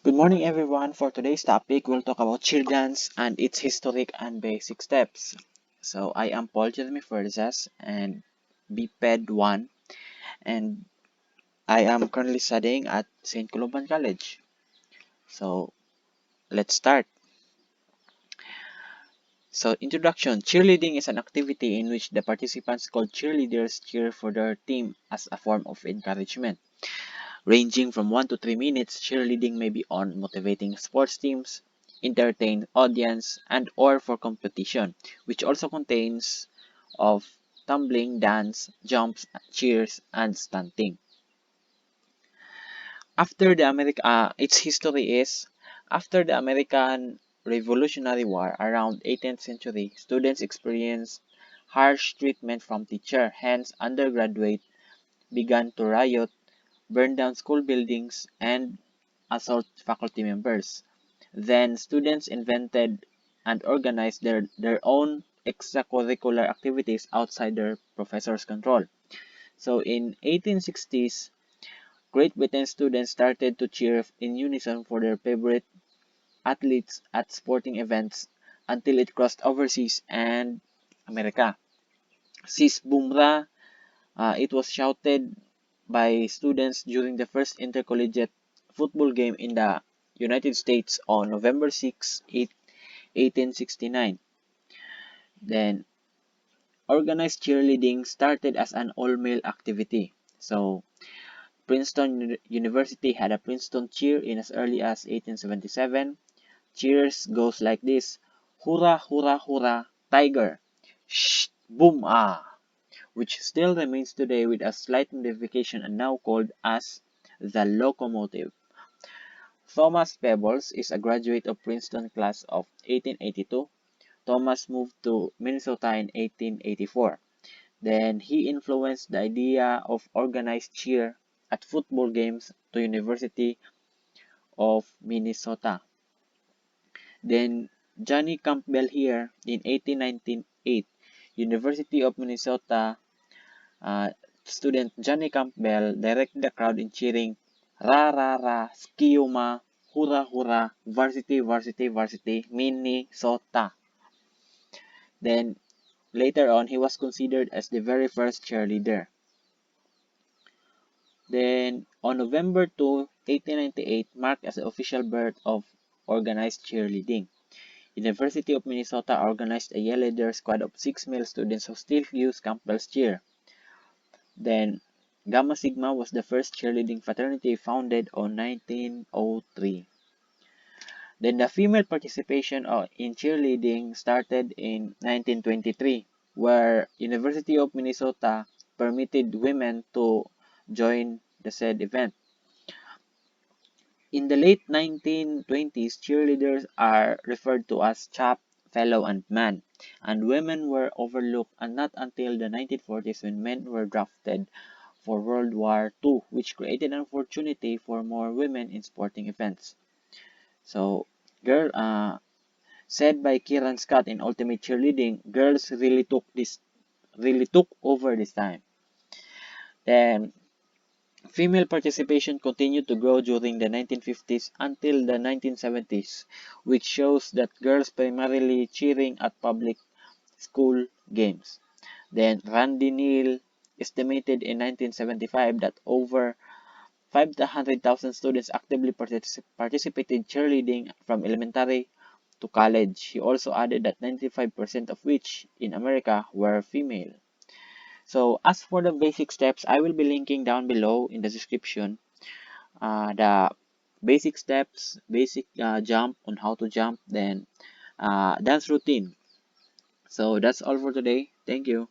Good morning, everyone. For today's topic, we'll talk about cheer dance and its historic and basic steps. So, I am Paul Jeremy Ferzas and BPED 1, and I am currently studying at St. Columban College. So, let's start. So, introduction. Cheerleading is an activity in which the participants called cheerleaders cheer for their team as a form of encouragement. Ranging from 1 to 3 minutes, cheerleading may be on motivating sports teams, entertain audience, and or for competition, which also contains of tumbling, dance, jumps, cheers, and stunting. Its history is after the American Revolutionary War around 18th century, students experienced harsh treatment from teacher, hence undergraduate began to riot, burn down school buildings, and assault faculty members. Then students invented and organized their own extracurricular activities outside their professor's control. So in 1860s, Great Britain students started to cheer in unison for their favorite athletes at sporting events until it crossed overseas and America. Sis Bumrah, it was shouted by students during the first intercollegiate football game in the United States on November 6, 1869. Then, organized cheerleading started as an all-male activity. So, Princeton University had a Princeton cheer in as early as 1877. Cheers goes like this: "Hurrah, hurrah, hurrah, Tiger! Shh, boom, ah!" which still remains today with a slight modification and now called as the locomotive. Thomas Pebbles is a graduate of Princeton class of 1882. Thomas moved to Minnesota in 1884. Then he influenced the idea of organized cheer at football games to University of Minnesota. Then Johnny Campbell here in 1898, University of Minnesota student Johnny Campbell directed the crowd in cheering "Ra ra ra, Skiuma, hurrah hurrah, varsity varsity varsity, Minnesota." Then later on, he was considered as the very first cheerleader. Then on November 2, 1898, marked as the official birth of organized cheerleading. University of Minnesota organized a year-leader squad of 6 male students who still use Campbell's cheer. Then, Gamma Sigma was the first cheerleading fraternity founded on 1903. Then the female participation in cheerleading started in 1923, where University of Minnesota permitted women to join the said event. In the late 1920s, cheerleaders are referred to as chap, fellow, and man, and women were overlooked, and not until the 1940s when men were drafted for World War II, which created an opportunity for more women in sporting events. So, girl, said by Kieran Scott in Ultimate Cheerleading, girls really took over this time. Then, female participation continued to grow during the 1950s until the 1970s, which shows that girls primarily cheering at public school games. Then, Randy Neal estimated in 1975 that over 500,000 students actively participated cheerleading from elementary to college. He also added that 95% of which in America were female. So as for the basic steps, I will be linking down below in the description the basic steps, basic jump on how to jump, then dance routine. So that's all for today. Thank you.